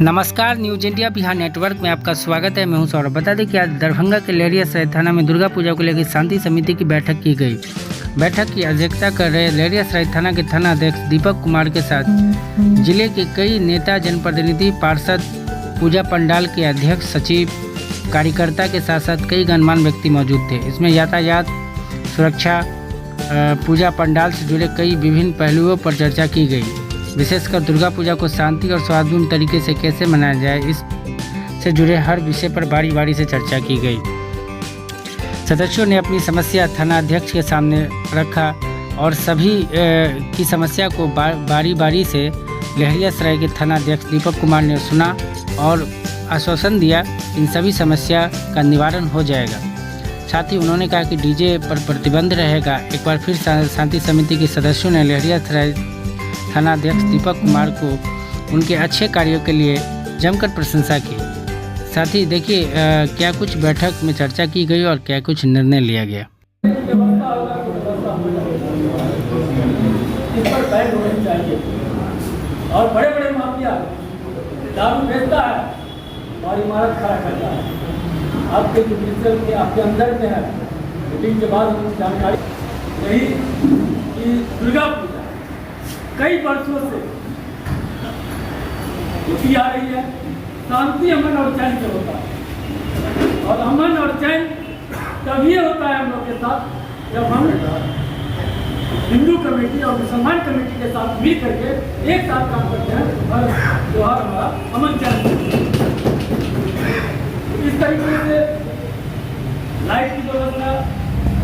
नमस्कार, news India Bihar network में आपका स्वागत है। मैं हूं सौरभ। बता दें कि आज दरभंगा के लहरियासराय थाना में दुर्गा पूजा को लेकर शांति समिति की बैठक की गई। बैठक की अध्यक्षता कर रहे लहरियासराय थाना के थाना अध्यक्ष दीपक कुमार के साथ जिले के कई नेता, जनप्रतिनिधि, पार्षद, पूजा पंडाल के अध्यक्ष, सचिव, कार्यकर्ता के साथ साथ कई गणमान्य व्यक्ति मौजूद थे। इसमें यातायात सुरक्षा, पूजा पंडाल से जुड़े कई विभिन्न पहलुओं पर चर्चा की गई। विशेषकर दुर्गा पूजा को शांति और सौहार्दपूर्ण तरीके से कैसे मनाया जाए, इस से जुड़े हर विषय पर बारी बारी से चर्चा की गई। सदस्यों ने अपनी समस्या थाना अध्यक्ष के सामने रखा और सभी की समस्या को बारी बारी से लहरियासराय के थाना अध्यक्ष दीपक कुमार ने सुना और आश्वासन दिया इन सभी समस्या का निवारण हो जाएगा। साथ ही उन्होंने कहा कि डीजे पर प्रतिबंध रहेगा। एक बार फिर शांति समिति के सदस्यों ने लहरियासराय थाना अध्यक्ष दीपक कुमार को उनके अच्छे कार्यों के लिए जमकर प्रशंसा की। साथ ही देखिए क्या कुछ बैठक में चर्चा की गई और क्या कुछ निर्णय लिया गया। इस पर बैन होनी चाहिए। और बड़े बड़े माफिया दारू बेचता है और इमारत खड़ा करता है। आपके जुडिशल के आपके अंदर में है। मीटिंग के बाद हम जानकारी यही कि दुर्गा पूजा कई वर्षों से होती आ रही है। शांति, अमन और चैन से होता है और अमन और चैन तभी होता है हम लोग के साथ जब हम हिंदू कमेटी और मुसलमान कमेटी के साथ मिल करके एक साथ काम करते हैं और त्योहार हमारा अमन चैन। इस तरीके से लाइट की व्यवस्था,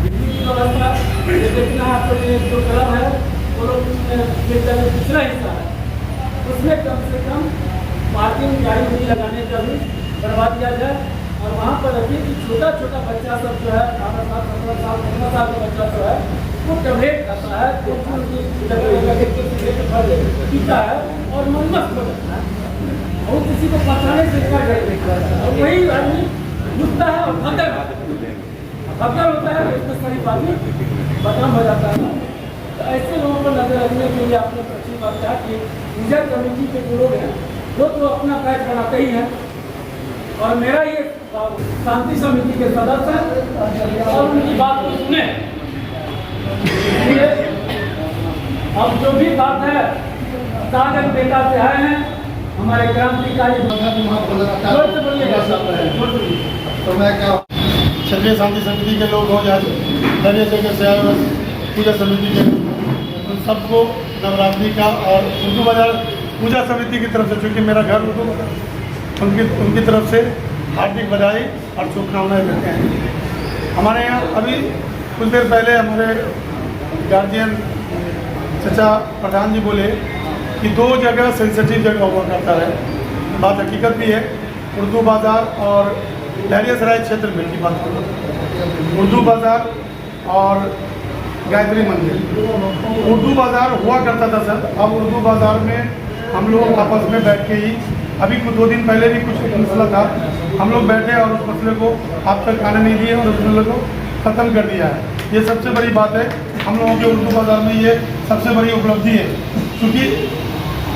बिजली की व्यवस्था, ये देखना आपको ये जो क्लब है वो लोग दूसरा हिस्सा है, उसमें कम से कम पार्किंग गाड़ी नहीं लगाने का भी करवा दिया जाए। और वहाँ पर रखिए कि छोटा छोटा बच्चा सब जो है 18 साल 17 साल 15 साल का बच्चा जो है वो टैबलेट खाता है, पीता है और मनमस्त हो जाता है और किसी को पकड़ने से क्या डर और वही आदमी घुसता है और भगदड़ होता है। इसमें सारी आदमी बदनाम हो जाता है। तो ऐसे लोगों को नजर रखने के लिए आपने अच्छी बात कहा कि पूजा कमेटी के जो लोग हैं वो तो अपना पैक बनाते ही हैं और मेरा ये शांति समिति के सदस्य हैं और उनकी बात को सुने। इसलिए अब जो भी बात है कागज बेटा से आए हैं हमारे क्रांतिकारी तो मैं क्या क्षेत्रीय शांति समिति के लोग हो जाए, दरिया जगह से आए पूजा समिति के उन सबको नवरात्रि का और उर्दू बाजार पूजा समिति की तरफ से, चूँकि मेरा घर उर्दू बाजार, उनकी तरफ से हार्दिक बधाई और शुभकामनाएं देते हैं। हमारे यहाँ अभी कुछ देर पहले हमारे गार्जियन चचा प्रधान जी बोले कि 2 जगह सेंसिटिव जगह हुआ करता है। बात हकीकत भी है। उर्दू बाज़ार और लहरियासराय क्षेत्र में की बात करूँ, उर्दू बाज़ार और गायत्री मंदिर। उर्दू बाज़ार हुआ करता था सर, अब उर्दू बाज़ार में हम लोग आपस में बैठ के ही, अभी 2 दिन पहले भी कुछ मसला था, हम लोग बैठे और उस मसले को आप तक आने नहीं दिए और उस मसले को ख़त्म कर दिया है। ये सबसे बड़ी बात है हम लोगों के उर्दू बाज़ार में, ये सबसे बड़ी उपलब्धि है। क्योंकि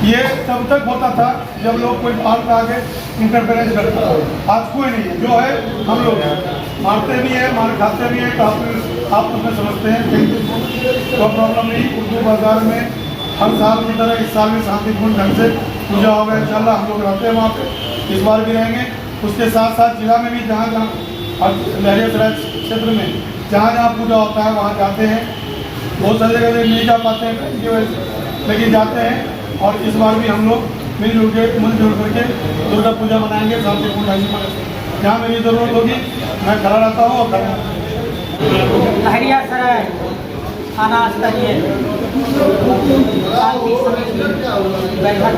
ये तब तक होता था जब लोग कोई बाहर का आके इंटरफेरेंस करता था। आज कोई नहीं है, जो है हम लोग मारते भी हैं, मार खाते भी हैं, तो आप उसमें समझते हैं कोई प्रॉब्लम नहीं। उर्दू बाज़ार में हर साल की तरह इस साल भी शांतिपूर्ण ढंग से पूजा होगा इंशाल्लाह। हम लोग रहते हैं वहाँ पे, इस बार भी रहेंगे। उसके साथ साथ जिला में भी जहाँ जहाँ लहरियासराय क्षेत्र में जहाँ जहाँ पूजा होता है वहाँ जाते हैं। बहुत सारी जगह नहीं जा पाते हैं लेकिन जाते हैं और इस बार भी हम लोग मिलजुल करके दुर्गा पूजा मनाएंगे शांतिपूर्ण ढंग से। जहाँ मेरी ज़रूरत होगी मैं खड़ा रहता हूँ और खड़ा लहरियासराय थाना स्तरीय शांति समिति बैठक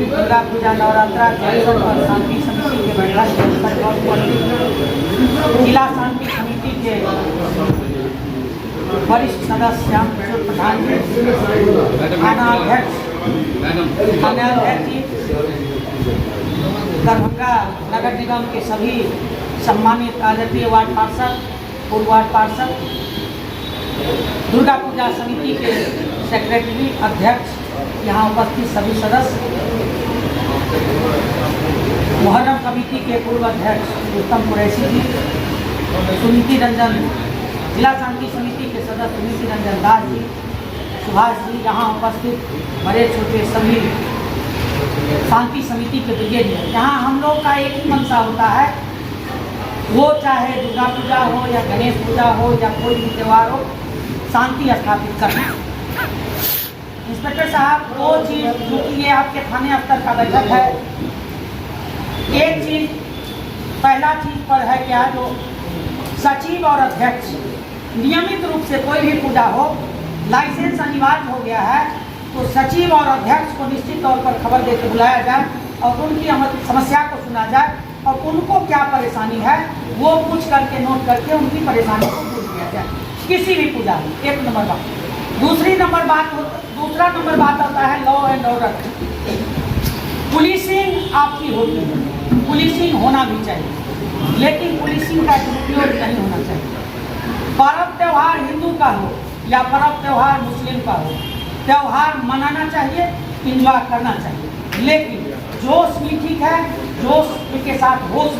दुर्गा पूजा नवरात्रा के अवसर पर शांति समिति के बैठक जिला शांति समिति के वरिष्ठ सदस्य श्याम किशोर प्रधान जी, थाना अध्यक्ष जी, दरभंगा नगर निगम के सभी सम्मानित आदरणीय वार्ड पार्षद, पूर्व वार्ड पार्षद, दुर्गा पूजा समिति के सेक्रेटरी, अध्यक्ष, यहाँ उपस्थित सभी सदस्य, मुहर्रम कमेटी के पूर्व अध्यक्ष उत्तम कुरैशी जी, सुनीति रंजन जिला शांति समिति के सदस्य सुनीति रंजन दास जी, सुभाष जी, यहाँ उपस्थित बड़े छोटे सभी शांति समिति के ब्रिगेडियर। यहाँ हम लोग का एक ही मंशा होता है, वो चाहे दुर्गा पूजा हो या गणेश पूजा हो या कोई भी त्यौहार हो, शांति स्थापित करना। इंस्पेक्टर साहब, दो चीज़, क्योंकि ये आपके थाने स्तर का बैठक है, एक चीज़ पहला चीज़ पर है क्या, जो सचिव और अध्यक्ष नियमित रूप से कोई भी पूजा हो, लाइसेंस अनिवार्य हो गया है, तो सचिव और अध्यक्ष को निश्चित तौर पर खबर देकर बुलाया जाए और उनकी समस्या को सुना जाए और उनको क्या परेशानी है वो पूछ करके नोट करके उनकी परेशानी को दूर किया जाए, किसी भी पूजा में। एक नंबर बात। दूसरा नंबर बात आता है लॉ एंड ऑर्डर। पुलिसिंग आपकी होती है, पुलिसिंग होना भी चाहिए, लेकिन पुलिसिंग का दुरुपयोग नहीं होना चाहिए। पर्व त्यौहार हिंदू का हो या पर्व त्यौहार मुस्लिम का हो, त्यौहार मनाना चाहिए, इंजॉय करना चाहिए, लेकिन जोश भी ठीक है, जोश के साथ होश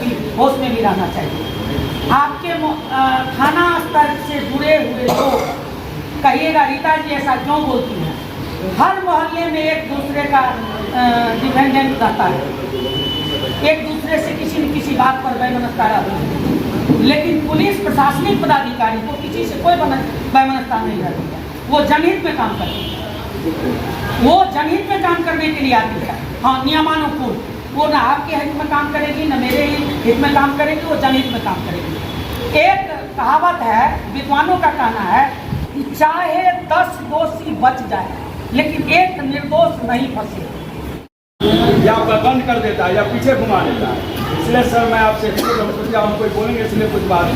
में भी रहना चाहिए। आपके थाना स्तर से जुड़े हुए लोग कहिएगा रीता जी ऐसा क्यों बोलती हैं, हर मोहल्ले में एक दूसरे का डिपेंडेंट रहता है, एक दूसरे से किसी न किसी बात पर वैमनस्यता रहती है, लेकिन पुलिस प्रशासनिक पदाधिकारी को किसी से कोई वैमनस्यता नहीं रहती है। वो जनहित में काम करती है, वो जनहित में काम करने के लिए आती है। हाँ, नियमानुकूल, वो न आपके हित में काम करेगी न मेरे हित में काम करेगी, वो जनहित में काम करेगी। एक कहावत है, विद्वानों का कहना है कि चाहे 10 दोषी बच जाए लेकिन एक निर्दोष नहीं फंसे। या बंद कर देता है या पीछे घुमा देता है। इसलिए सर मैं आपसे हम कोई बोलेंगे इसलिए कुछ बात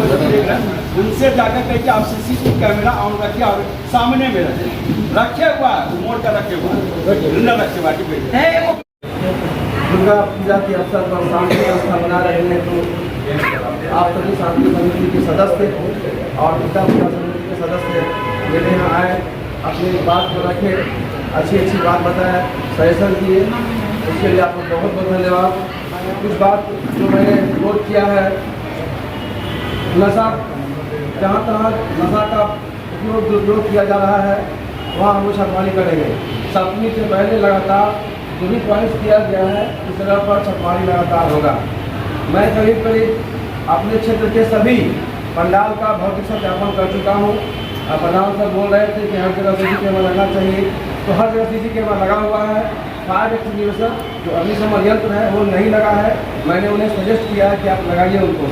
उनसे जाकर कह के आप CCTV कैमरा ऑन रखिए और सामने में रखे हुआ मोड़ कर रखे हुआ रखे हुआ दुर्गा पूजा के अवसर पर शांति व्यवस्था बना रहे हैं, तो आप सभी शांति समिति के सदस्य और दुर्गा पूजा समिति के सदस्य मेरे यहाँ आए, अपनी बात को रखे, अच्छी बात बताए, सजेशन दिए, उसके लिए आपको बहुत बहुत धन्यवाद। कुछ बात जो मैंने नोट किया है, नशा जहाँ तहाँ नशा का उपयोग दुरुपयोग किया जा रहा है, वहाँ हम छापामारी करेंगे। सप्तमी से पहले लगातार जो भी पॉइंट्स किया गया है उस जगह पर छापामारी लगातार होगा। मैं करीब अपने क्षेत्र के सभी पंडाल का भौतिक सत्यापन कर चुका हूँ। प्रधान सर बोल रहे थे कि हर जगह CC कैमरा लगना चाहिए, तो हर जगह CC कैमरा लगा हुआ है। फायर एक्सटिंग्विशर जो अग्निशमन यंत्र है वो नहीं लगा है, मैंने उन्हें सजेस्ट किया है कि आप लगाइए उनको,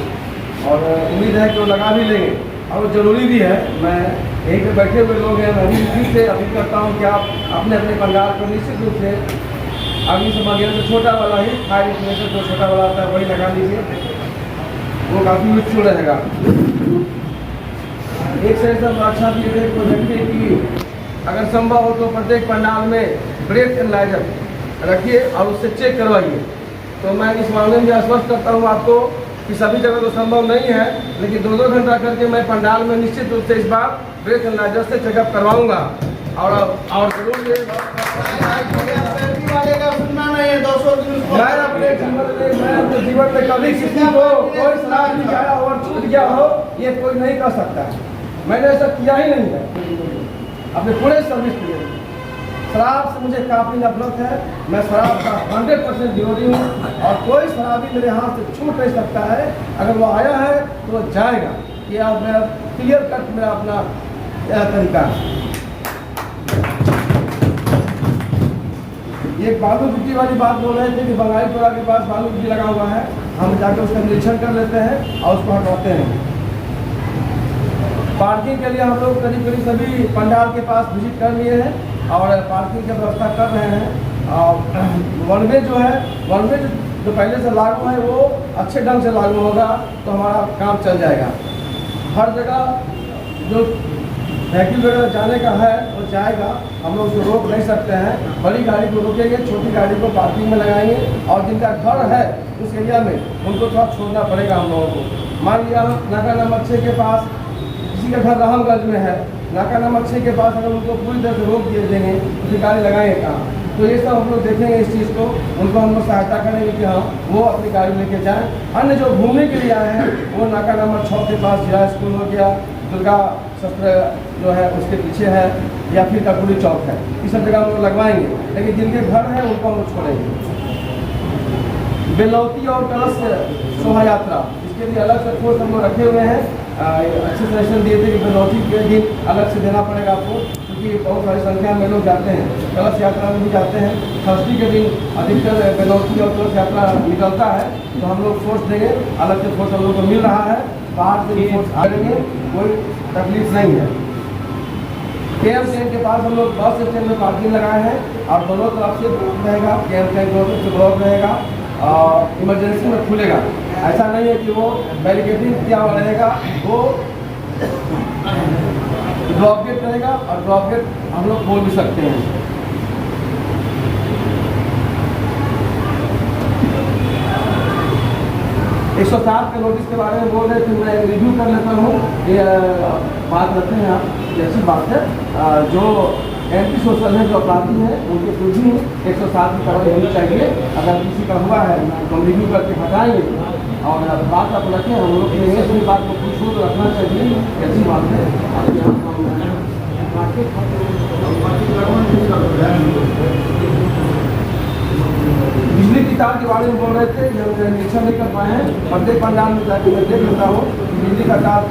और उम्मीद है कि वो लगा भी लेंगे और ज़रूरी भी है। मैं यहीं पे बैठे हुए लोग हैं, मैं भी से अपील करता हूँ कि आप अपने अपने पंडाल को निश्चित रूप से अग्निशमन यंत्र छोटा वाला ही, फायर एक्सटिंग्विशर जो छोटा वाला आता है वही लगा लीजिए, वो काफ़ी यूजफुल रहेगा। एक से सब अच्छा भी देखिए कि अगर संभव हो तो प्रत्येक पंडाल में ब्रेथ एनालाइजर रखिए और उससे चेक करवाइए। तो मैं इस मामले में आश्वस्त करता हूँ आपको कि सभी जगह तो संभव नहीं है, लेकिन 2-2 घंटा करके मैं पंडाल में निश्चित रूप से इस बार ब्रेथ एनालाइजर से चेकअप करवाऊँगा। और जरूर ये मैं अपने जीवन में कभी किसी को कोई शराब नहीं खाया और छूट गया हो, ये कोई नहीं कर सकता है। मैंने ऐसा किया ही नहीं है अपने पूरे सर्विस के लिए। शराब से मुझे काफ़ी नफरत है, मैं शराब का 100% विरोधी हूँ और कोई शराबी मेरे हाथ से छूट नहीं सकता है। अगर वो आया है तो वो जाएगा, ये अब मेरा क्लियर कट मेरा अपना तरीका है। एक बालू गिट्टी वाली बात बोल रहे थे कि बंगालीपुरा के पास बालू गिट्टी लगा हुआ है, हम जाकर उसका निरीक्षण कर लेते हैं और उसको हटवाते हैं। पार्किंग के लिए हम लोग करीब सभी पंडाल के पास विजिट कर लिए हैं और पार्किंग की व्यवस्था कर रहे हैं। और वन वे जो है, वन वे जो पहले से लागू है वो अच्छे ढंग से लागू होगा तो हमारा काम चल जाएगा। हर जगह जो व्हीकल वगैरह जाने का है वो जाएगा, हम लोग उसको रोक नहीं सकते हैं। बड़ी गाड़ी को रोकेंगे, छोटी गाड़ी को पार्किंग में लगाएंगे और जिनका घर है उस एरिया में उनको थोड़ा छोड़ना पड़ेगा हम लोगों को। मान लिया हम नगर नंबर 6 के पास किसी का घर रामगंज में है नाका नंबर 6 के पास अगर उनको पूरी तरह से रोक दिए देंगे तो फिर गाड़ी लगाएंगे कहाँ? तो ये सब हम लोग देखेंगे इस चीज़ को, उनको हम लोग सहायता करेंगे कि हाँ वो अपनी गाड़ी लेके जाएँ। अन्य जो घूमने के लिए आए हैं वो नाका नंबर 6 के पास जिला स्कूल हो गया, दुर्गा शस्त्र जो है उसके पीछे है, या फिर कपूरी चौक है, इस सब जगह हम लोग लगवाएंगे। लेकिन जिनके घर हैं उनको हम लोग छोड़ेंगे। बेलौती और कलश शोभा यात्रा, इसके लिए अलग से फोर्स हम लोग रखे हुए हैं। अच्छे सजेशन दिए थे कि बेलौती के दिन अलग से देना पड़ेगा आपको, क्योंकि बहुत सारी संख्या में लोग जाते हैं, कलश यात्रा में भी जाते हैं। थर्सडे के दिन अधिकतर बेलौती और कलश यात्रा निकलता है, तो हम लोग फोर्स देंगे, अलग से फोर्स हम लोग को मिल रहा है, बाहर से भी फोर्स आ रही है, कोई तकलीफ नहीं है। केएम कैंप के पास हम लोग बस स्टैंड में पार्किंग लगाए हैं और दोनों तरफ से ब्लॉक रहेगा, केएम कैंप दोनों तरफ से ब्लॉक रहेगा और इमरजेंसी में खुलेगा। ऐसा नहीं है कि वो बैरिकेडिंग किया हुआ रहेगा, वो ड्रॉप गेट रहेगा और ड्रॉप गेट हम लोग खोल भी सकते हैं। एक 107 के नोटिस के बारे में बोल रहे थे, मैं रिव्यू कर लेता हूँ। ये बात रखते हैं आप, ये अच्छी बात है। जो एंटी सोशल है, जो अपराधी हैं, उनके विरुद्ध ही 107 की कार्रवाई होनी चाहिए। अगर किसी का हुआ है तो हम रिव्यू करके हटाएंगे और बात आप रखें, हम लोग कहेंगे तो बात को कुछ तो रखना चाहिए, ऐसी बात है। बिजली की तार के बारे में बोल रहे थे, निरीक्षण नहीं कर पाए हैं। प्रत्येक पंडाल में जाकर मैं देख लेता हूँ बिजली का तार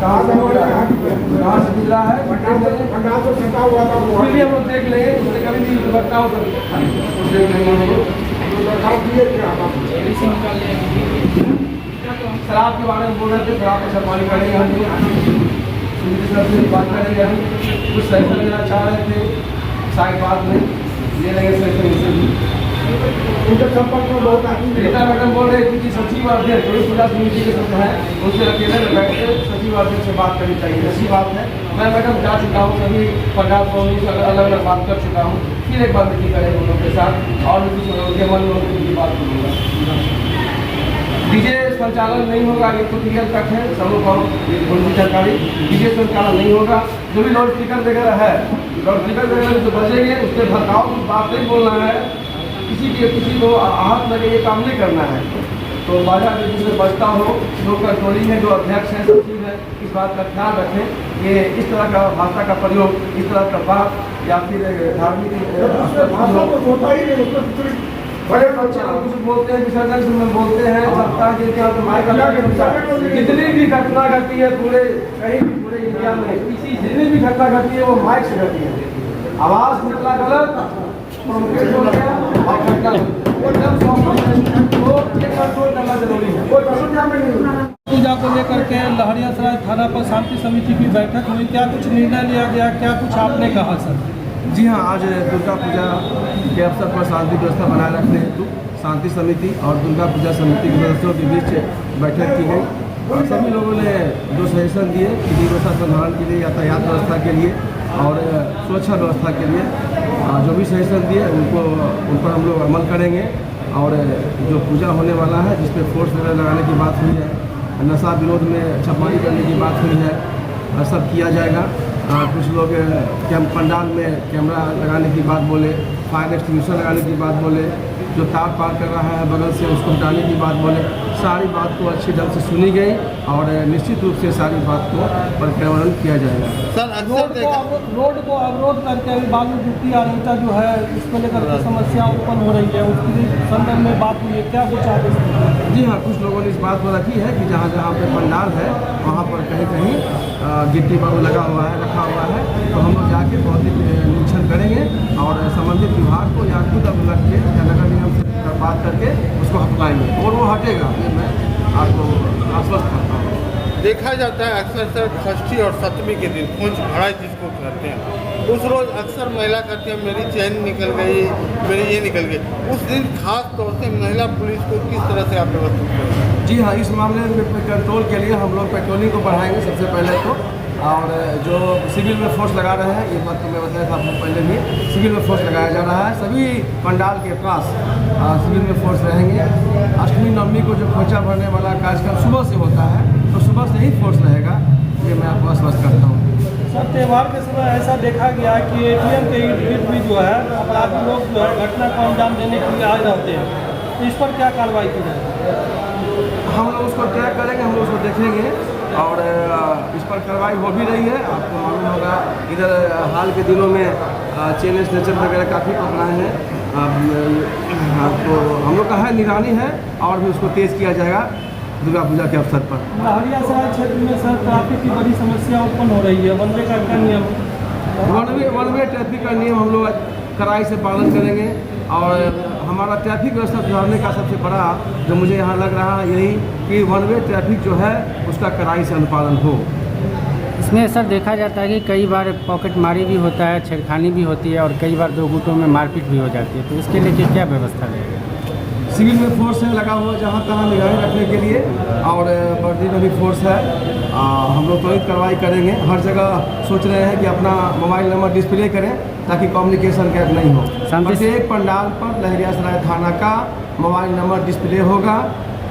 कहाँ से गिर रहा है, पंडाल से फेंका हुआ था, उसके लिए हम लोग देख लेंगे, उससे कभी भी दुर्घटना हो सकती है। शराब के बारे में बोल रहे थे, शराब का छपानी करेंगे हम लोग, बात करेंगे हम। कुछ सैंपल लेना चाह रहे थे, साइड बात में ले लेंगे सैंपल। उनके संपर्क में बहुत आदमी रीता मैडम बोल रहे थे कि सचिव अध्यक्ष बड़ी पूजा समिति के सब हैं, उनसे अकेले में बैठ के सचिव अध्यक्ष से बात करनी चाहिए, ऐसी बात है। मैं मैडम जा चुका हूँ, सभी पंडाल कॉलोनी से अलग अलग बात कर चुका हूँ, फिर एक बार मीटिंग करेंगे उन लोगों के साथ और कुछ उनके मन में उनकी बात करूँगा। डीजे संचालन नहीं होगा, ये तो क्लियर कट है, सब लोग उनकी जानकारी। डीजे संचालन नहीं होगा, जो भी लाउड स्पीकर वगैरह है, लाउड स्पीकर वगैरह जो बजेंगे उससे भड़काऊ की बात नहीं बोलना है, किसी को आहत लगे, ये काम नहीं करना है। तो बाजा जो जिससे बचता हो, जो कंट्रोलिंग है, जो अध्यक्ष है, सचिव है, इस बात का ध्यान रखें कि इस तरह का भाषा का प्रयोग, इस तरह का बात या फिर धार्मिक होता ही नहीं, उसको बड़े बच्चे लोग कुछ बोलते हैं, विसर्जन में बोलते हैं, सप्ताह के क्या तो माइक लगा के अनुसार जितनी भी घटना घटती है पूरे कहीं भी पूरे इंडिया में, जितनी भी घटना घटती है वो माइक से घटती है। आवाज़ निकला गलत, प्रोवोकेट हो गया और घटना एकदम 100% को कंट्रोल करना जरूरी है। कोई कसुर में नहीं। पूजा को लेकर के लहरियासराय थाना पर शांति समिति की बैठक हुई, क्या कुछ निर्णय लिया गया, क्या कुछ आपने कहा सर? जी हाँ, आज दुर्गा पूजा के अवसर पर शांति व्यवस्था बनाए रखने हेतु शांति समिति और दुर्गा पूजा समिति के सदस्यों के बीच बैठक की गई और सभी लोगों ने जो सजेशन दिए विधि व्यवस्था संधारण के लिए, यातायात व्यवस्था के लिए और सुरक्षा व्यवस्था के लिए जो भी सजेशन दिए उन पर हम लोग अमल करेंगे। और जो पूजा होने वाला है जिसपे फोर्स वगैरह लगाने की बात हुई है, नशा विरोध में छापामारी करने की बात हुई है, सब किया जाएगा। कुछ लोग पंडाल में कैमरा लगाने की बात बोले, फायर एक्सटिंग्विशर लगाने की बात बोले, जो तार पार कर रहा है बगल से उसको हटाने की बात बोले। सारी बात को अच्छी ढंग से सुनी गई और निश्चित रूप से सारी बात को पर्यावरण किया जाएगा। सर रोड को अवरोध करके बालू गिट्टी और ईंटा जो है इसको लेकर के समस्या उत्पन्न हो रही है, उसकी संदर्भ में बात हुई है, क्या कुछ आदेश? जी हाँ, कुछ लोगों ने इस बात को रखी है कि जहाँ जहाँ पे पंडाल है वहाँ पर कहीं कहीं गिट्टी बालू लगा हुआ है, रखा हुआ है, तो हम लोग जाके भौतिक निरीक्षण करेंगे और संबंधित विभाग को या खुद अब लग के या नगर निगम से बात करके उसको हटवाएंगे और वो हटेगा, ये मैं आपको आश्वस्त करता हूँ। देखा जाता है अक्सर सर षष्ठी और सप्तमी के दिन कुंज भराई जिसको कहते हैं, उस रोज़ अक्सर महिला कहती है मेरी चैन निकल गई, मेरी ये निकल गई। उस दिन खास तौर से महिला पुलिस को किस तरह से आप व्यवस्थित करेंगे? जी हाँ, इस मामले में कंट्रोल के लिए हम लोग पेट्रोलिंग को बढ़ाएंगे सबसे पहले तो, और जो सिविल में फोर्स लगा रहे हैं, ये बात तो मैं बताया था आपको पहले भी, सिविल में फोर्स लगाया जा रहा है। सभी पंडाल के पास सिविल में फोर्स रहेंगे। अष्टमी नवमी को जो खोचा भरने वाला कार्यक्रम सुबह से होता है, तो सुबह से ही फोर्स रहेगा, ये मैं आपको आश्वस्त करता हूँ। सर त्यौहार के समय ऐसा देखा गया है कि एटीएम के इर्द गिर्द भी जो है अपराधी लोग जो है घटना को अंजाम देने के लिए आए रहते हैं, तो इस पर क्या कार्रवाई की जाए? हम लोग उसको ट्रैक करेंगे, हम लोग उसको देखेंगे और इस पर कार्रवाई हो भी रही है। आपको मालूम होगा इधर हाल के दिनों में चेन स्नेचर वगैरह काफ़ी पकड़ाए हैं। तो हम लोग का है निगरानी है और भी उसको तेज़ किया जाएगा दुर्गा पूजा के अवसर पर। लहरियासराय क्षेत्र में सर ट्रैफिक की बड़ी समस्या उत्पन्न हो रही है, वन वे का क्या नियम? वन वे ट्रैफिक का नियम हम लोग कड़ाई से पालन करेंगे और हमारा ट्रैफिक व्यवस्था सुधारने का सबसे बड़ा जो मुझे यहाँ लग रहा है यही कि वन वे ट्रैफिक जो है उसका कड़ाई से अनुपालन हो। इसमें सर देखा जाता है कि कई बार पॉकेट मारी भी होता है, छेड़खानी भी होती है और कई बार दो गुटों में मारपीट भी हो जाती है, तो इसके लिए क्या व्यवस्था रहेगी? सिविल में फोर्स है लगा हुआ जहाँ तहाँ निगरानी रखने के लिए और वर्दी में भी फोर्स है। हम लोग त्वरित कार्रवाई करेंगे। हर जगह सोच रहे हैं कि अपना मोबाइल नंबर डिस्प्ले करें ताकि कम्युनिकेशन गैप नहीं हो। प्रत्येक पंडाल पर लहरियासराय थाना का मोबाइल नंबर डिस्प्ले होगा।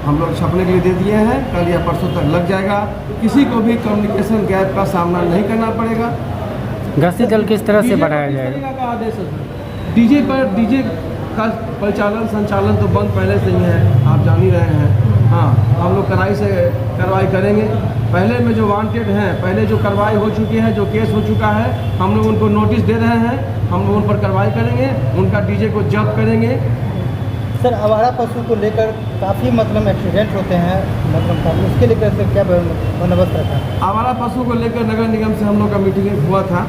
हम लोग छपने के लिए दे दिए हैं, कल या परसों तक लग जाएगा। किसी को भी कम्युनिकेशन गैप का सामना नहीं करना पड़ेगा। गश्ती दल किस तरह से बढ़ाया जाएगा? का आदेश है डीजे का परिचालन संचालन तो बंद पहले से ही है, आप जान ही रहे हैं। हाँ, हम लोग कड़ाई से कार्रवाई करेंगे। पहले में जो वांटेड हैं, पहले जो कार्रवाई हो चुकी है, जो केस हो चुका है, हम लोग उनको नोटिस दे रहे हैं। हम लोग उन पर कार्रवाई करेंगे, उनका डीजे को जब्त करेंगे। सर आवारा पशु को लेकर काफ़ी मतलब एक्सीडेंट होते हैं, मतलब उसके लेकर से क्या बंदोबस्त रखा है? आवारा पशु को लेकर नगर निगम से हम लोग का मीटिंग हुआ था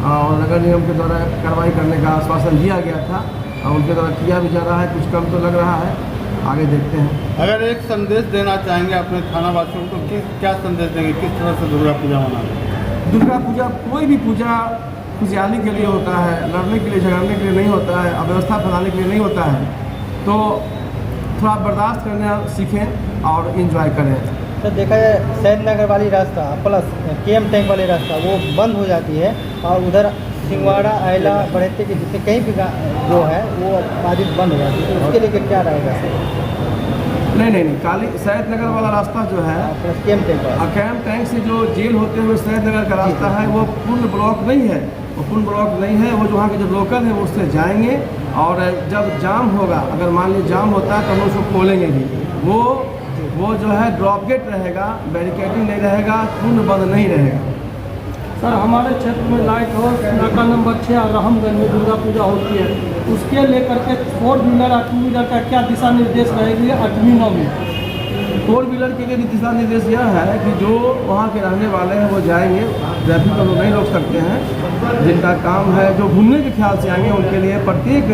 और नगर निगम के द्वारा कार्रवाई करने का आश्वासन दिया गया था और उनके द्वारा किया भी जा रहा है। कुछ कम तो लग रहा है, आगे देखते हैं। अगर एक संदेश देना चाहेंगे अपने थानावासियों को तो क्या संदेश देंगे, किस तरह से दुर्गा पूजा मनाएंगे? दुर्गा पूजा कोई भी पूजा खुशहाली के लिए होता है, लड़ने के लिए झगड़ने के लिए नहीं होता है, अव्यवस्था फैलाने के लिए नहीं होता है। तो थोड़ा बर्दाश्त करना सीखें और इन्जॉय करें। सर देखा जाए सैद नगर वाली रास्ता प्लस केएम टैंक वाली रास्ता वो बंद हो जाती है और उधर सिंगवाड़ा आयला बढ़ते के जितने कहीं भी जो है वो बाधित बंद हो जाती है, तो उसके लिए क्या रहेगा सर? नहीं, काली सैद नगर वाला रास्ता जो है प्लस केएम टैंक वाला कैंप टैंक से जो जेल होते हुए सैद नगर का रास्ता है वो पूर्ण ब्लॉक नहीं है। वो पूर्ण ब्लॉक नहीं है। वो जो वहाँ के जो लोकल है वो उससे जाएंगे और जब जाम होगा, अगर मान लीजिए जाम होता है तो हम उसको खोलेंगे भी। वो जो है ड्रॉप गेट रहेगा, बैरिकेडिंग नहीं रहेगा, पूर्ण बंद नहीं रहेगा। सर हमारे क्षेत्र में लाइट हाउस नाका नंबर 6 रहमगंज में दुर्गा पूजा होती है, उसके लेकर के 4 व्हीलर और 2 व्हीलर का क्या दिशा निर्देश रहेगी 8वीं 9वीं? 4 व्हीलर के लिए दिशा निर्देश यह है कि जो वहाँ के रहने वाले हैं वो जाएंगे, ट्रैफिक को नहीं रोक सकते हैं। जिनका काम है जो घूमने के ख्याल से आएंगे उनके लिए प्रत्येक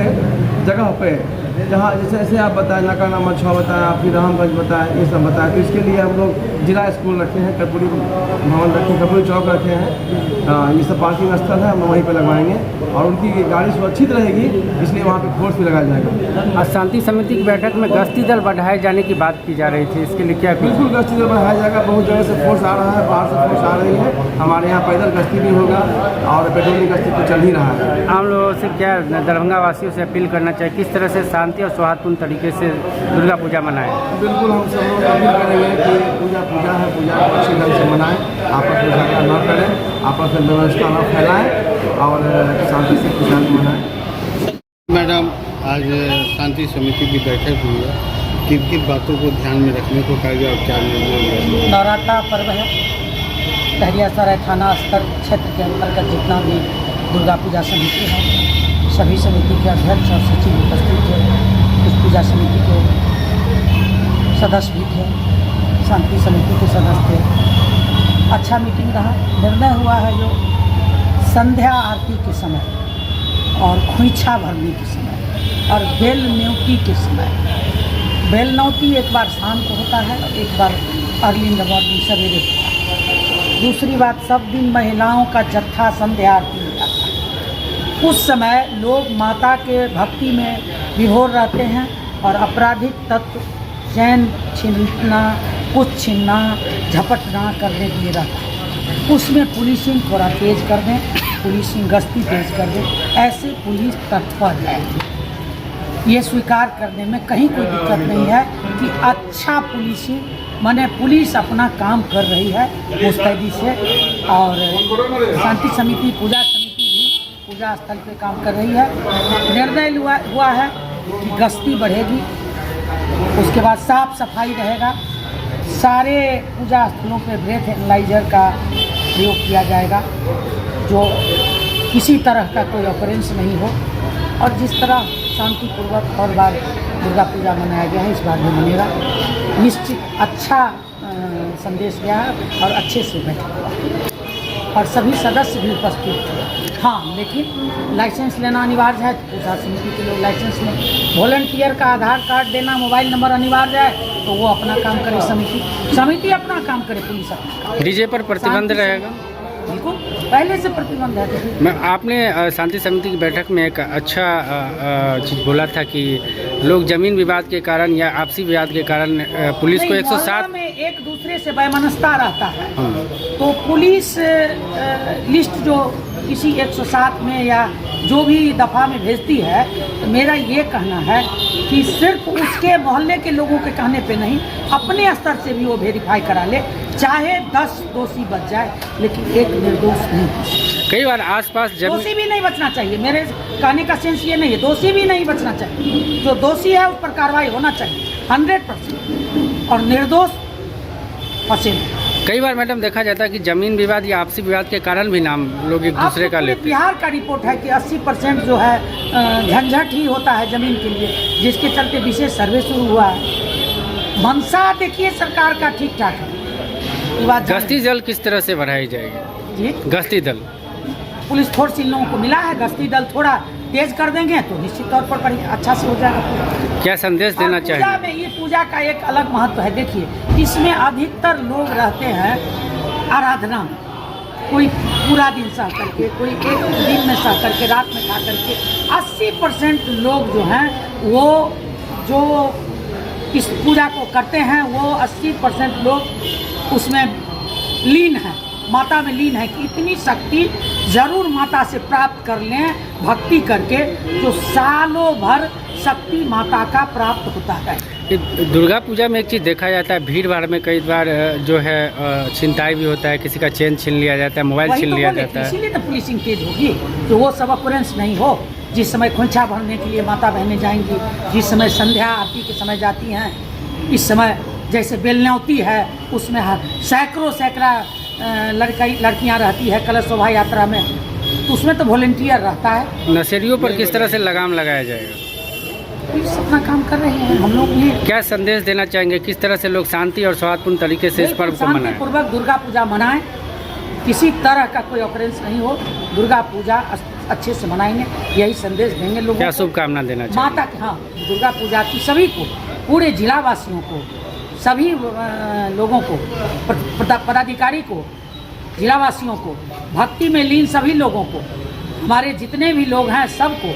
जगह पे जहाँ जैसे आप बताएं नाका नंबर 6 बताएं, फिर रामगंज बताएं, ये सब बताएं, तो इसके लिए हम लोग जिला स्कूल रखे हैं, कर्पूरी भवन रखे हैं, कर्पूरी चौक रखे हैं। ये सब पार्किंग स्थल है, हम वहीं पर लगवाएंगे और उनकी गाड़ी सुरक्षित रहेगी, इसलिए वहाँ पे फोर्स भी लगाया जाएगा। आज शांति समिति की बैठक में गश्ती दल बढ़ाए जाने की बात की जा रही थी, इसके लिए क्या? बिल्कुल गश्ती दल बढ़ाया जाएगा। बहुत जगह से फोर्स आ रहा है, बाहर से फोर्स आ रही है। हमारे यहाँ पैदल गश्ती भी होगा और पेट्रोलिंग गश्ती तो चल ही रहा है। आम लोगों से क्या दरभंगा वासियों से अपील करना चाहिए, किस तरह से शांति और सौहार्दपूर्ण तरीके से दुर्गा पूजा मनाएं? बिल्कुल हम सब लोग अपील करेंगे कि पूजा है, पूजा को अच्छे ढंग से मनाएं, आपस में झगड़ा न करें, आपस में व्यवस्था न फैलाएं और शांति से पूजा मनाएं। मैडम आज शांति समिति की बैठक हुई है, किन बातों को ध्यान में रखने को कहा गया और क्या निर्णय लिया? नवरात्रा पर्व है। लहरियासराय थाना स्तर क्षेत्र के अंतर्गत जितना भी दुर्गा पूजा समिति है, सभी समिति के अध्यक्ष और सचिव उपस्थित थे। इस पूजा समिति के सदस्य भी थे, शांति समिति के सदस्य थे। अच्छा मीटिंग रहा। निर्णय हुआ है जो संध्या आरती के समय और खोइछा भरने के समय और बेल न्योती के समय, बेल न्योती एक बार शाम को होता है, एक बार अर्ली इन द मॉर्निंग सवेरे होता है। दूसरी बात, सब दिन महिलाओं का जत्था संध्या आरती में जाता है। उस समय लोग माता के भक्ति में विभोर रहते हैं और आपराधिक तत्व चैन छीनना, कुछ छीनना, झपटना करने के लिए रहता है। उसमें पुलिसिंग थोड़ा तेज कर दें, पुलिसिंग गश्ती तेज कर दें, ऐसे पुलिस तत्पर है। ये स्वीकार करने में कहीं कोई दिक्कत नहीं है कि अच्छा पुलिसिंग माने पुलिस अपना काम कर रही है मुस्तैदी से, और शांति समिति पूजा समिति भी पूजा स्थल पे काम कर रही है। निर्णय हुआ है कि गश्ती बढ़ेगी, उसके बाद साफ सफाई रहेगा, सारे पूजा स्थलों पे ब्रेथ एनालाइजर का प्रयोग किया जाएगा, जो किसी तरह का कोई ऑकरेंस नहीं हो, और जिस तरह शांतिपूर्वक और बार दुर्गा पूजा मनाया गया है इस बार भी मनेगा। निश्चित अच्छा संदेश गया है और अच्छे से बैठा हुआ और सभी सदस्य भी उपस्थित थे। हाँ, लेकिन लाइसेंस लेना अनिवार्य है, तो पूजा समिति के लोग लाइसेंस लें। वॉलंटियर का आधार कार्ड देना, मोबाइल नंबर अनिवार्य है, तो वो अपना काम करे, समिति अपना काम करे, पुलिस अपना काम। डीजे पर प्रतिबंध रहेगा? बिल्कुल, पहले से प्रतिबंध है। मैं आपने शांति समिति की बैठक में एक अच्छा चीज़ बोला था कि लोग जमीन विवाद के कारण या आपसी विवाद के कारण पुलिस को 107 में एक दूसरे से वैमनस्यता रहता है। हाँ। तो पुलिस लिस्ट जो किसी 107 में या जो भी दफ़ा में भेजती है, तो मेरा ये कहना है कि सिर्फ उसके मोहल्ले के लोगों के कहने पे नहीं, अपने स्तर से भी वो वेरीफाई करा ले, चाहे 10 दोषी बच जाए लेकिन एक निर्दोष नहीं। कई बार आसपास दोषी भी नहीं बचना चाहिए, मेरे कहने का सेंस ये नहीं है, दोषी भी नहीं बचना चाहिए। जो दोषी है उस पर कार्रवाई होना चाहिए 100%, और निर्दोष फंसे। कई बार मैडम देखा जाता है कि जमीन विवाद या आपसी विवाद के कारण भी नाम लोग एक दूसरे का लेते हैं। बिहार का रिपोर्ट है कि 80% जो है झंझट ही होता है जमीन के लिए, जिसके चलते विशेष सर्वे शुरू हुआ है। मंशा देखिए सरकार का ठीक ठाक है। गश्ती दल किस तरह से बढ़ाई जाएगी? जी, गश्ती दल पुलिस फोर्स इन लोगों को मिला है, गश्ती दल थोड़ा तेज कर देंगे तो निश्चित तौर पर अच्छा से हो जाएगा। क्या संदेश देना चाहिए? पूजा में, ये पूजा का एक अलग महत्व है। देखिए, इसमें अधिकतर लोग रहते हैं आराधना में, कोई पूरा दिन सह करके, कोई एक दिन में सह करके, रात में खा करके। 80% लोग जो हैं वो जो इस पूजा को करते हैं, वो 80% लोग उसमें लीन है, माता में लीन है कि इतनी शक्ति जरूर माता से प्राप्त कर लें भक्ति करके, जो सालों भर शक्ति माता का प्राप्त होता है। दुर्गा पूजा में एक चीज़ देखा जाता है, भीड़ भाड़ में कई बार जो है छिनताई भी होता है, किसी का चेन छीन लिया जाता है, मोबाइल छीन लिया जाता है। इसीलिए तो पुलिसिंग तेज होगी, तो वो सब ऑकरेंस नहीं हो। जिस समय खोंछा भरने के लिए माता बहनें जाएंगी, जिस समय संध्या आरती के समय जाती हैं, इस समय जैसे बेलनौती है, उसमें सैकड़ा लड़कियां रहती है कलश शोभा यात्रा में, तो उसमें तो वॉलंटियर रहता है। नशेड़ियों पर किस तरह से लगाम लगाया जाएगा? पुलिस अपना काम कर रहे हैं, हम लोग भी। क्या संदेश देना चाहेंगे, किस तरह से लोग शांति और सौहार्दपूर्ण तरीके से इस पर्व को मनाएं? शांतिपूर्वक दुर्गा पूजा मनाएं, किसी तरह का कोई ऑकरेंस नहीं हो, दुर्गा पूजा अच्छे से मनाएंगे, यही संदेश देंगे लोगों को। क्या शुभकामना देना चाहिए? माता की, हाँ, दुर्गा पूजा की सभी को, पूरे जिला वासियों को, सभी लोगों को, पदाधिकारी को, जिलावासियों को, भक्ति में लीन सभी लोगों को, हमारे जितने भी लोग हैं सबको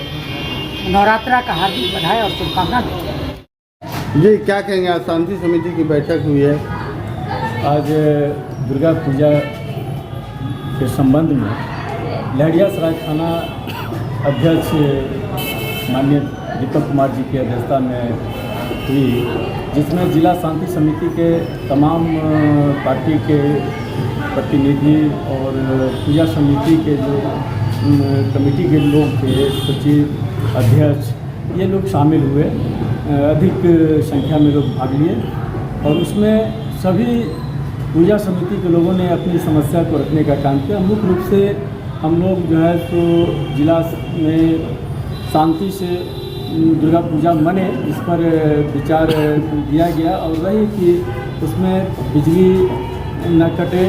नवरात्रा का हार्दिक बधाई और शुभकामना देते। जी, क्या कहेंगे? आज शांति समिति की बैठक हुई है। आज दुर्गा पूजा के संबंध में लहरियासराय थाना अध्यक्ष माननीय दीपक कुमार जी की अध्यक्षता में हुई, जिसमें जिला शांति समिति के तमाम पार्टी के प्रतिनिधि और पूजा समिति के जो कमेटी के लोग थे, सचिव, अध्यक्ष, ये लोग शामिल हुए। अधिक संख्या में लोग भाग लिए और उसमें सभी पूजा समिति के लोगों ने अपनी समस्या को रखने का काम किया। मुख्य रूप से हम लोग जो है तो जिला में शांति से दुर्गा पूजा मने, इस पर विचार दिया गया और वही कि उसमें बिजली न कटे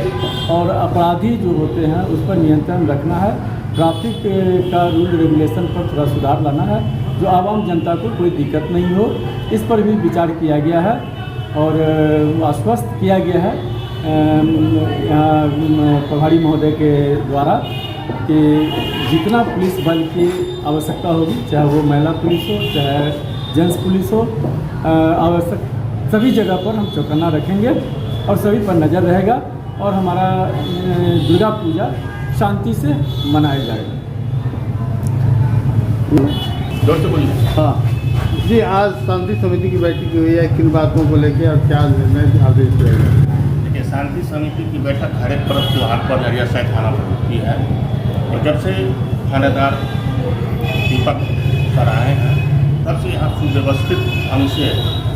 और अपराधी जो होते हैं उस पर नियंत्रण रखना है, ट्रैफिक का रूल रेगुलेशन पर थोड़ा सुधार लाना है, जो आवाम जनता को कोई दिक्कत नहीं हो, इस पर भी विचार किया गया है और आश्वस्त किया गया है यहाँ प्रभारी महोदय के द्वारा कि जितना पुलिस बल की आवश्यकता होगी, चाहे वो महिला पुलिस हो, चाहे जेंट्स पुलिस हो, आवश्यक सभी जगह पर हम चौकन्ना रखेंगे और सभी पर नज़र रहेगा और हमारा दुर्गा पूजा शांति से मनाया जाएगा। हाँ, जी, आज शांति समिति की बैठक हुई है, किन बातों को लेकर और क्या निर्णय आदेश रहेगा? देखिए, शांति समिति की बैठक हर एक पर्व त्यौहार पर लहरिया सराय थाना पर होती है और जब से थानेदार दीपक सर आए हैं तब से यहाँ सुव्यवस्थित ढंग से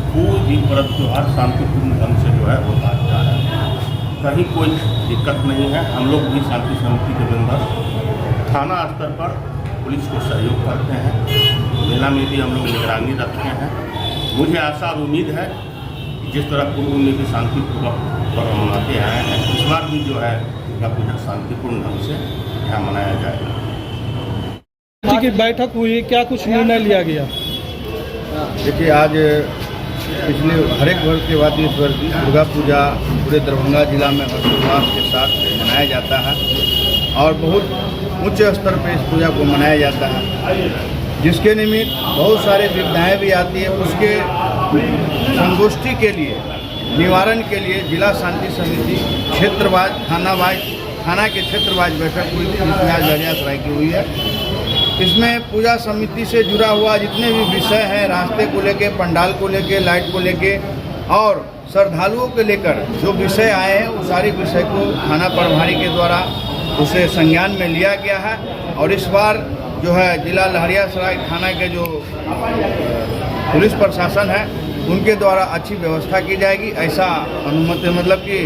कोई भी पर्व त्यौहार शांतिपूर्ण ढंग से जो है होता जा रहा है। कहीं कोई दिक्कत नहीं है। हम लोग भी शांति समिति के मेंबर थाना स्तर पर पुलिस को सहयोग करते हैं। मेला में भी हम लोग निगरानी रखते हैं। मुझे आशा और उम्मीद है कि जिस तरह पूर्व में भी शांतिपूर्वक पर्व मनाते आए हैं, इस बार भी जो है दुर्गा पूजा शांतिपूर्ण ढंग से यहाँ मनाया जाएगा। जी की बैठक हुई, क्या कुछ निर्णय लिया गया? देखिए, आज पिछले हर एक वर्ष के बाद इस वर्ष दुर्गा पूजा पूरे दरभंगा जिला में हर्षोल्लास के साथ मनाया जाता है और बहुत उच्च स्तर पर इस पूजा को मनाया जाता है, जिसके निमित्त बहुत सारे विविधाएँ भी आती है। उसके संगोष्ठी के लिए, निवारण के लिए जिला शांति समिति क्षेत्रवार थाना के क्षेत्रवार बैठक हुई थी, जिसमें आज लहरिया सराय की हुई है। इसमें पूजा समिति से जुड़ा हुआ जितने भी विषय हैं, रास्ते को लेके, पंडाल को लेके, लाइट को लेके और श्रद्धालुओं को लेकर जो विषय आए हैं, वो सारे विषय को थाना प्रभारी के द्वारा उसे संज्ञान में लिया गया है। और इस बार जो है जिला लहरिया सराय थाना के जो पुलिस प्रशासन है, उनके द्वारा अच्छी व्यवस्था की जाएगी, ऐसा अनुमति मतलब कि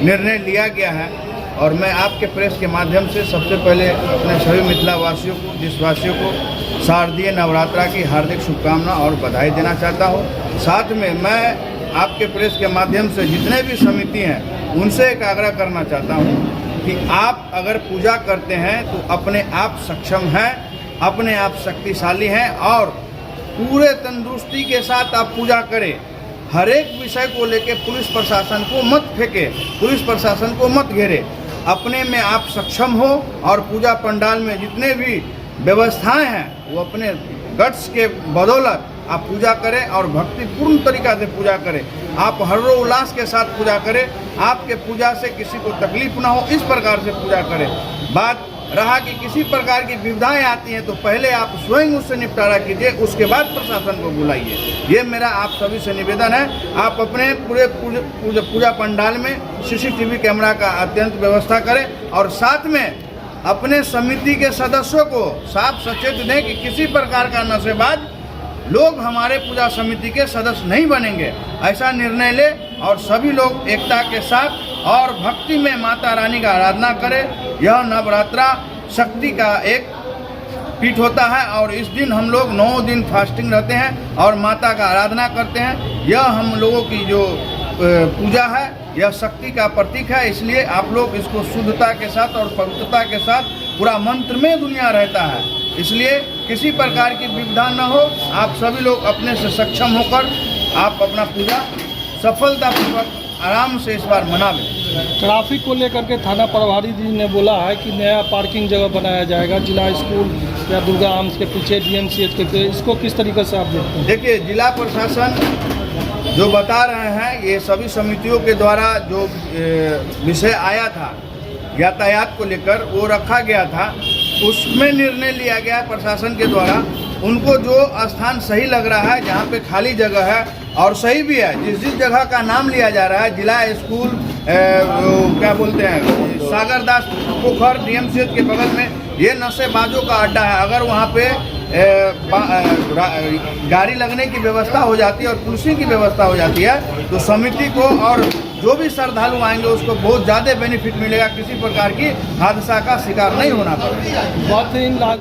निर्णय लिया गया है। और मैं आपके प्रेस के माध्यम से सबसे पहले अपने सभी मिथिला वासियों को, देशवासियों को शारदीय नवरात्रा की हार्दिक शुभकामना और बधाई देना चाहता हूँ। साथ में मैं आपके प्रेस के माध्यम से जितने भी समिति हैं, उनसे एक आग्रह करना चाहता हूँ कि आप अगर पूजा करते हैं तो अपने आप सक्षम हैं, अपने आप शक्तिशाली हैं और पूरे तंदुरुस्ती के साथ आप पूजा करें। हर एक विषय को लेकर पुलिस प्रशासन को मत फेंके, पुलिस प्रशासन को मत घेरे। अपने में आप सक्षम हो और पूजा पंडाल में जितने भी व्यवस्थाएं हैं, वो अपने गट्स के बदौलत आप पूजा करें और भक्तिपूर्ण तरीका से पूजा करें। आप हर्षोल्लास के साथ पूजा करें, आपके पूजा से किसी को तकलीफ ना हो, इस प्रकार से पूजा करें। बात रहा कि किसी प्रकार की विविधाएं आती हैं तो पहले आप स्वयं उससे निपटारा कीजिए, उसके बाद प्रशासन को बुलाइए। ये मेरा आप सभी से निवेदन है। आप अपने पूरे पूजा पंडाल में CCTV कैमरा का अत्यंत व्यवस्था करें और साथ में अपने समिति के सदस्यों को साफ सचेत दें कि किसी प्रकार का नशेबाज लोग हमारे पूजा समिति के सदस्य नहीं बनेंगे, ऐसा निर्णय ले और सभी लोग एकता के साथ और भक्ति में माता रानी का आराधना करें। यह नवरात्रा शक्ति का एक पीठ होता है और इस दिन हम लोग 9 दिन फास्टिंग रहते हैं और माता का आराधना करते हैं। यह हम लोगों की जो पूजा है, यह शक्ति का प्रतीक है, इसलिए आप लोग इसको शुद्धता के साथ और पवित्रता के साथ पूरा मंत्र में दुनिया रहता है, इसलिए किसी प्रकार की विविधा न हो। आप सभी लोग अपने से सक्षम होकर आप अपना पूजा सफलतापूर्वक आराम से इस बार मनावें। ट्रैफिक को लेकर के थाना प्रभारी जी ने बोला है कि नया पार्किंग जगह बनाया जाएगा जिला स्कूल या दुर्गा आर्म्स के पीछे DMCH के, इसको किस तरीके से आप देखते हैं? देखिए, जिला प्रशासन जो बता रहे हैं, ये सभी समितियों के द्वारा जो विषय आया था यातायात को लेकर, वो रखा गया था, उसमें निर्णय लिया गया है प्रशासन के द्वारा। उनको जो स्थान सही लग रहा है, जहाँ पे खाली जगह है और सही भी है, जिस जगह का नाम लिया जा रहा है जिला स्कूल क्या बोलते हैं, सागरदास पोखर DMCH के बगल में, ये नशेबाजों का अड्डा है। अगर वहाँ पे गाड़ी लगने की व्यवस्था हो जाती है और पुलिसिंग की व्यवस्था हो जाती है तो समिति को और जो भी श्रद्धालु आएंगे उसको बहुत ज़्यादा बेनिफिट मिलेगा, किसी प्रकार की हादसा का शिकार नहीं होना पड़ेगा।